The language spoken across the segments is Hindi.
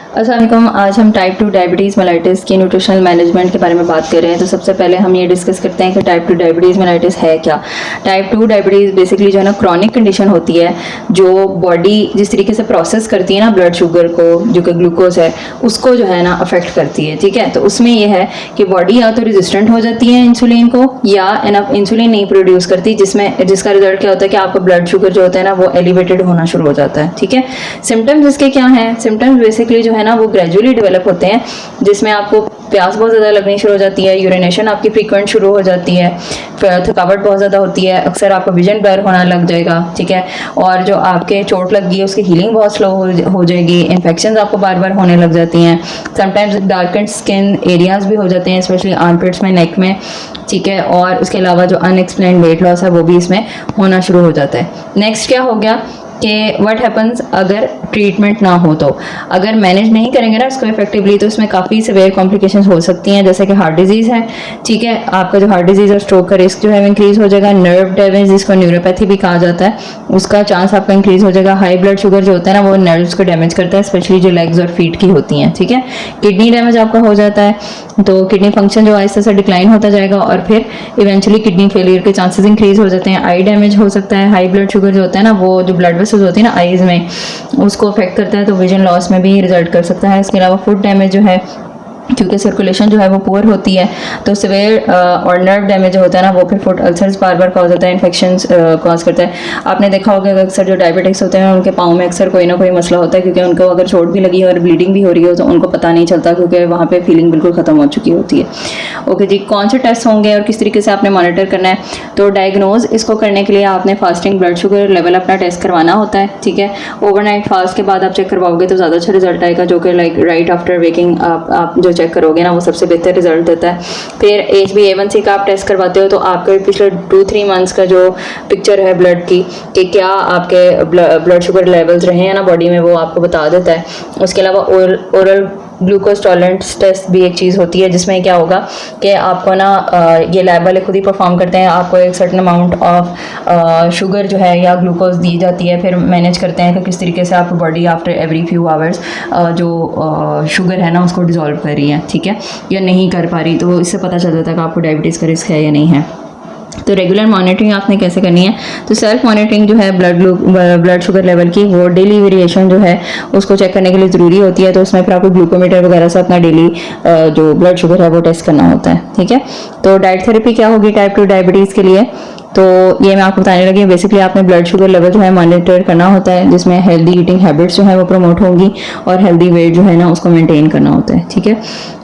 अस्सलाम वालेकुम। आज हम टाइप 2 डायबिटीज़ मेलाइटिस की न्यूट्रिशनल मैनेजमेंट के बारे में बात कर रहे हैं। तो सबसे पहले हम ये डिस्कस करते हैं कि टाइप 2 डायबिटीज़ मेलाइटिस है क्या। टाइप 2 डायबिटीज़ बेसिकली जो है ना क्रॉनिक कंडीशन होती है, जो बॉडी जिस तरीके से प्रोसेस करती है ना ब्लड शुगर को, जो कि ग्लूकोज है, उसको जो है ना अफेक्ट करती है। ठीक है, तो उसमें यह है कि बॉडी या तो रेजिस्टेंट हो जाती है इंसुलिन को, या इनफ इंसुलिन नहीं प्रोड्यूस करती, जिसका रिजल्ट क्या होता है कि आपका ब्लड शुगर जो होता है ना वो एलिवेटेड होना शुरू हो जाता है। ठीक है, सिम्टम्स इसके क्या हैं? सिम्टम्स बेसिकली जो है ना वो ग्रेजुअली डेवलप होते हैं, जिसमें आपको प्यास बहुत ज़्यादा लगनी शुरू हो जाती है, यूरिनेशन आपकी फ्रीक्वेंट शुरू हो जाती है, थकावट बहुत ज़्यादा होती है, अक्सर आपका विजन ब्लर होना लग जाएगा। ठीक है, और जो आपके चोट लग गई है उसकी हीलिंग बहुत स्लो हो जाएगी, इन्फेक्शन आपको बार बार होने लग जाती हैं, समटाइम्स डार्केंड स्किन एरियाज भी हो जाते हैं, स्पेशली आर्मपिट्स में, नेक में। ठीक है, और उसके अलावा जो अनएक्सप्लेन्ड वेट लॉस है वो भी इसमें होना शुरू हो जाता है। नेक्स्ट क्या हो गया कि व्हाट हैपन्स अगर ट्रीटमेंट ना हो, तो अगर मैनेज नहीं करेंगे ना इसको इफेक्टिवली, तो इसमें काफ़ी सिवियर कॉम्प्लिकेशंस हो सकती हैं, जैसे कि हार्ट डिजीज़ है। ठीक है, आपका जो हार्ट डिजीज़ और स्ट्रोक का रिस्क जो है वो इंक्रीज़ हो जाएगा। नर्व डैमेज, जिसको न्यूरोपैथी भी कहा जाता है, उसका चांस आपका इंक्रीज़ हो जाएगा। हाई ब्लड शुगर जो होता है ना वो नर्व्स को डैमेज करता है, स्पेशली जो लेग्स और फीट की होती हैं। ठीक है, किडनी डैमेज आपका हो जाता है, तो किडनी फंक्शन जो आहिस्ता से डिक्लाइन होता जाएगा और फिर इवेंचुअली किडनी फेलियर के चांसेस इंक्रीज़ हो जाते हैं। आई डैमेज हो सकता है। हाई ब्लड शुगर जो होता है ना वो जो ब्लड वेसल्स होती है ना आईज में, उसको अफेक्ट करता है, तो विजन लॉस में भी रिजल्ट कर सकता है। इसके अलावा फुट डैमेज जो है, क्योंकि सर्कुलेशन जो है वो पुअर होती है, तो सिवियर और नर्व डैमेज जो होता है ना वो फिर फुट अल्सर्स बार बार कॉज होता है, इन्फेक्शंस कॉज करता है। आपने देखा होगा कि अक्सर जो डायबिटिक्स होते हैं उनके पाँव में अक्सर कोई ना कोई मसला होता है, क्योंकि उनको अगर चोट भी लगी है और ब्लीडिंग भी हो रही हो तो उनको पता नहीं चलता, क्योंकि वहाँ पे फीलिंग बिल्कुल ख़त्म हो चुकी होती है। ओके जी, कौन से टेस्ट होंगे और किस तरीके से आपने मॉनिटर करना है? तो डायग्नोज इसको करने के लिए आपने फास्टिंग ब्लड शुगर लेवल अपना टेस्ट करवाना होता है। ठीक है, ओवरनाइट फास्ट के बाद आप चेक करवाओगे तो ज़्यादा अच्छा रिजल्ट आएगा, जो कि लाइक राइट आफ्टर वेकिंग आप जो चेक करोगे ना वो सबसे बेहतर रिजल्ट देता है। फिर HbA1c का आप टेस्ट करवाते हो तो आपके पिछले 2-3 मंथ्स का जो पिक्चर है ब्लड की, कि क्या आपके ब्लड शुगर लेवल्स रहे हैं ना बॉडी में, वो आपको बता देता है। उसके अलावा ओरल ग्लूकोज टॉलरेंस टेस्ट भी एक चीज़ होती है, जिसमें क्या होगा कि आपको ना ये लैब वाले खुद ही परफॉर्म करते हैं, आपको एक सर्टन अमाउंट ऑफ शुगर जो है या ग्लूकोज दी जाती है, फिर मैनेज करते हैं कि किस तरीके से आपकी body after every few hours जो शुगर है ना उसको डिजोल्व कर रही है। ठीक है, या नहीं कर पा रही, तो इससे पता चल जाता है कि आपको डायबिटीज़ का रिस्क है या नहीं है। तो रेगुलर मॉनिटरिंग आपने कैसे करनी है? तो सेल्फ मॉनिटरिंग जो है ब्लड शुगर लेवल की, वो डेली वेरिएशन जो है उसको चेक करने के लिए ज़रूरी होती है। तो उसमें फिर आपको ग्लूकोमीटर वगैरह से अपना डेली जो ब्लड शुगर है वो टेस्ट करना होता है। ठीक है, तो डाइट थेरेपी क्या होगी टाइप 2 डायबिटीज़ के लिए? तो ये मैं आपको बताने लगी। बेसिकली आपने ब्लड शुगर लेवल जो है मॉनिटर करना होता है, जिसमें हेल्दी ईटिंग हैबिट्स जो है वो प्रमोट होंगी और हेल्दी वेट जो है ना उसको मेंटेन करना होता है। ठीक है,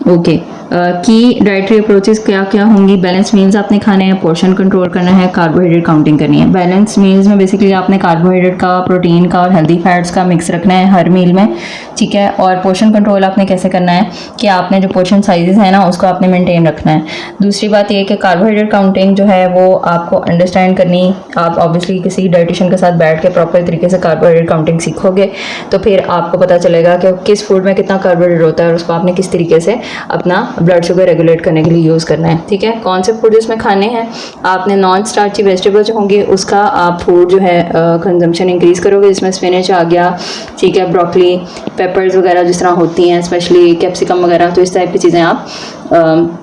ओके। की डाइटरी अप्रोचेस क्या क्या होंगी? बैलेंस मील्स आपने खाने हैं, पोर्शन कंट्रोल करना है, कार्बोहाइड्रेट काउंटिंग करनी है। बैलेंस मील्स में बेसिकली आपने कार्बोहाइड्रेट का, प्रोटीन का और हेल्दी फैट्स का मिक्स रखना है हर मील में। ठीक है, और पोर्शन कंट्रोल आपने कैसे करना है कि आपने जो पोर्शन साइजेस है ना उसको आपने मेंटेन रखना है। दूसरी बात ये कि कार्बोहाइड्रेट काउंटिंग जो है वो आपको अंडरस्टैंड करनी, आप ऑब्वियसली किसी डाइटिशियन के साथ बैठ के प्रॉपर तरीके से कार्बोहाइड्रेट काउंटिंग सीखोगे तो फिर आपको पता चलेगा कि किस फूड में कितना कार्बोहाइड्रेट होता है और उसको आपने किस तरीके से अपना ब्लड शुगर रेगुलेट करने के लिए यूज़ करना है। ठीक है, कौन से फूड इसमें खाने हैं? आपने नॉन स्टार्ची वेजिटेबल जो होंगे उसका आप फूड जो है कंजम्पशन इंक्रीज़ करोगे, जिसमें स्पिनच आ गया, ठीक है, ब्रोकली, पेपर्स वगैरह जिस तरह होती हैं, स्पेशली कैप्सिकम वगैरह, तो इस टाइप की चीज़ें आप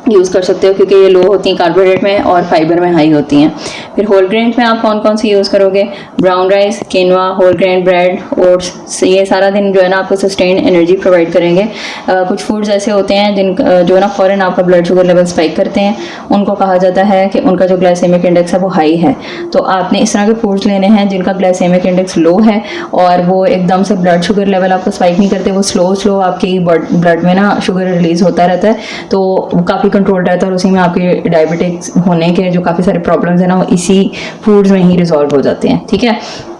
यूज़ कर सकते हो, क्योंकि ये लो होती हैं कार्बोहाइड्रेट में और फाइबर में हाई होती हैं। फिर होल ग्रेन में आप कौन कौन सी यूज़ करोगे? ब्राउन राइस, किनवा, होल ग्रेन ब्रेड, ओट्स, ये सारा दिन जो है ना आपको सस्टेन एनर्जी प्रोवाइड करेंगे। कुछ फूड्स ऐसे होते हैं जिन जो ना फ़ौरन आपका ब्लड शुगर लेवल स्पाइक करते हैं, उनको कहा जाता है कि उनका जो ग्लाइसेमिक इंडेक्स है वो हाई है। तो आपने इस तरह के फूड्स लेने हैं जिनका ग्लाइसेमिक इंडेक्स लो है और वो एकदम से ब्लड शुगर लेवल आपका स्पाइक नहीं करते, वो स्लो आपकी ब्लड में ना शुगर रिलीज़ होता रहता है, तो काफ़ी कंट्रोल रहता है और उसी में आपके डायबिटिक्स होने के जो काफ़ी सारे प्रॉब्लम्स हैं ना वो इसी फूड्स में ही रिजॉल्व हो जाते हैं। ठीक है,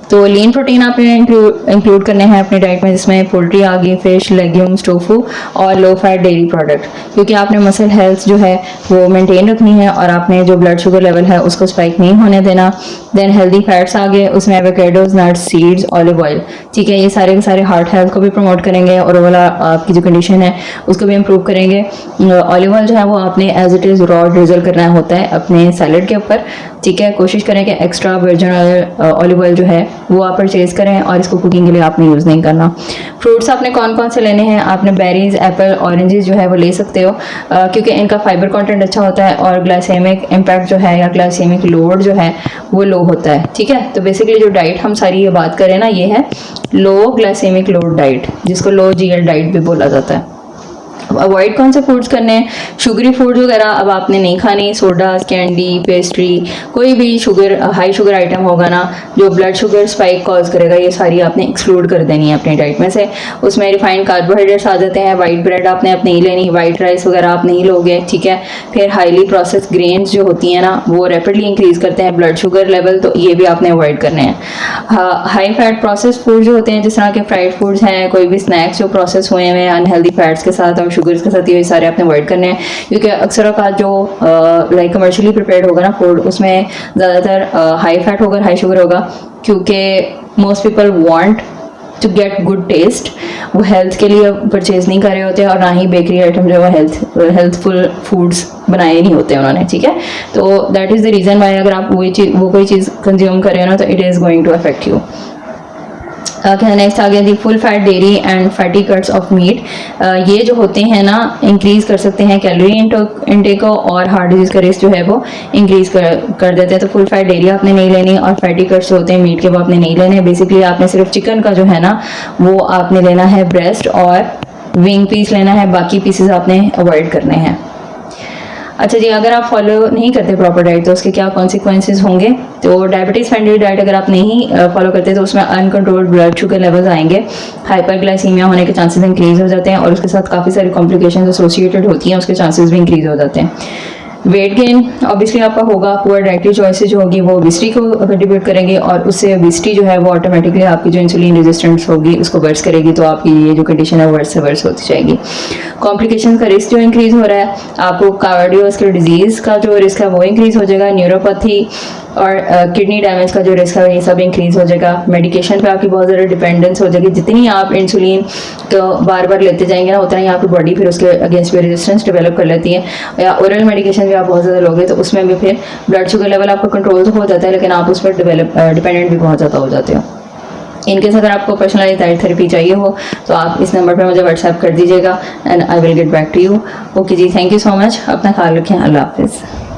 तो लीन प्रोटीन आपने इंक्लूड करने हैं अपने डाइट में, जिसमें पोल्ट्री आ गई, फिश, लेग्यूम्स, टोफू और लो फैट डेयरी प्रोडक्ट, क्योंकि आपने मसल हेल्थ जो है वो मेंटेन रखनी है और आपने जो ब्लड शुगर लेवल है उसको स्पाइक नहीं होने देना। देन हेल्दी फैट्स आ गए, उसमें avocados, nuts, seeds, olive oil, ठीक है। ये सारे के सारे हार्ट हेल्थ को भी प्रमोट करेंगे और ओवरऑल आपकी जो कंडीशन है उसको भी इम्प्रूव करेंगे। ऑलिव ऑयल जो है वो आपने as it is raw drizzle करना होता है अपने सैलड के ऊपर, ठीक है। कोशिश करें कि एक्स्ट्रा वर्जिन ऑलिव ऑयल जो है वो आप परचेज़ करें और इसको कुकिंग के लिए आपने यूज़ नहीं करना। फ्रूट्स आपने कौन कौन से लेने हैं, आपने बेरीज, एप्पल, ऑरेंजेस जो है वो ले सकते हो क्योंकि इनका फाइबर कंटेंट अच्छा होता है और ग्लाइसेमिक इम्पैक्ट जो है या ग्लाइसेमिक लोड जो है वो लो होता है, ठीक है। तो बेसिकली जो डाइट हम सारी ये बात करें ना, ये है लो ग्लाइसेमिक लोड डाइट, जिसको लो जीएल डाइट भी बोला जाता है। अवॉइड कौन से फूड्स करने हैं, शुगरी फूड्स वगैरह अब आपने नहीं खानी, सोडा, कैंडी, पेस्ट्री, कोई भी शुगर, हाई शुगर आइटम होगा ना जो ब्लड शुगर स्पाइक कॉज करेगा, ये सारी आपने एक्सक्लूड कर देनी है अपनी डाइट में से। उसमें रिफाइंड कार्बोहाइड्रेट्स आ जाते हैं, वाइट ब्रेड आपने अब नहीं लेनी, वाइट राइस वगैरह आप नहीं लोगे, ठीक है। फिर हाईली प्रोसेस ग्रेन्स जो होती हैं ना वो रैपिडली इंक्रीज करते हैं ब्लड शुगर लेवल, तो ये भी आपने अवॉइड करने हैं। हाई फैट प्रोसेस फूड जो होते हैं जिस तरह के फ्राइड फूड्स हैं, कोई भी स्नैक्स जो प्रोसेस हुए हैं अनहेल्दी फैट्स के साथ और शुगर्स के साथ, ये सारे आपने अवॉइड करने हैं क्योंकि अक्सर औकात जो लाइक कमर्शियली प्रिपेयर्ड होगा ना फूड उसमें ज़्यादातर हाई फैट होगा, हाई शुगर होगा, क्योंकि most people want to get good taste, वो हेल्थ के लिए परचेज नहीं कर रहे होते और ना ही बेकरी आइटम जो है हेल्थफुल फूड्स बनाए नहीं होते उन्होंने, ठीक है। तो that is the reason why अगर आप वो कोई चीज़ कंज्यूम कर रहे हो ना तो it is going to affect you. Next आ गया the full fat dairy and fatty cuts of meat. ये जो होते हैं ना इंक्रीज कर सकते हैं कैलोरी इनटेक को और हार्ट डिजीज का रिस्क जो है वो इंक्रीज कर देते हैं। तो फुल फैट डेयरी आपने नहीं लेनी और फैटी कट्स जो होते हैं मीट के वो आपने नहीं लेने। बेसिकली आपने सिर्फ चिकन का जो है ना वो आपने लेना है ब्रेस्ट और विंग पीस लेना है, बाकी पीसेस आपने अवॉइड करने हैं। अच्छा जी, अगर आप फॉलो नहीं करते प्रॉपर डाइट तो उसके क्या कॉन्सिक्वेंसेज होंगे, तो डायबिटीज़ फ्रेंडली डाइट अगर आप नहीं फॉलो करते तो उसमें अनकंट्रोल्ड ब्लड शुगर लेवल्स आएंगे, हाइपरग्लाइसीमिया होने के चांसेस इंक्रीज हो जाते हैं और उसके साथ काफ़ी सारी कॉम्प्लिकेशंस एसोसिएटेड होती हैं, उसके चांसेस भी इंक्रीज हो जाते हैं। वेट गेन ऑब्वियसली आपका होगा, पुअर डाइटरी चॉइसेस जो होगी वो ओबेसिटी को कंट्रीब्यूट करेंगे और उससे ओबेसिटी जो है वो ऑटोमेटिकली आपकी जो इंसुलिन रेजिस्टेंस होगी उसको वर्स करेगी, तो आपकी ये जो कंडीशन है वर्स से वर्स होती जाएगी। कॉम्प्लिकेशन का रिस्क जो इंक्रीज हो रहा है, आपको कार्डियोवास्कुलर डिजीज का जो रिस्क है वो इंक्रीज हो जाएगा, न्यूरोपैथी और किडनी डैमेज का जो रिस्क है ये सब इंक्रीज हो जाएगा। मेडिकेशन पे आपकी बहुत ज़्यादा डिपेंडेंस हो जाएगी, जितनी आप इंसुलिन तो बार बार लेते जाएंगे ना उतना ही आपकी बॉडी फिर उसके अगेंस्ट भी रेजिस्टेंस डेवलप कर लेती है। या ओरल मेडिकेशन भी आप बहुत ज़्यादा लोगे तो उसमें भी फिर ब्लड शुगर लेवल आपका कंट्रोल तो हो जाता है लेकिन आप उस पर डिपेंडेंट भी बहुत ज़्यादा हो जाते हो। इनकेस अगर आपको पर्सनलाइज डाइट थेरेपी चाहिए हो तो आप इस नंबर पर मुझे व्हाट्सएप कर दीजिएगा and I will get back to you. Okay जी, थैंक यू सो मच, अपना ख्याल रखें, अल्लाह हाफिज़।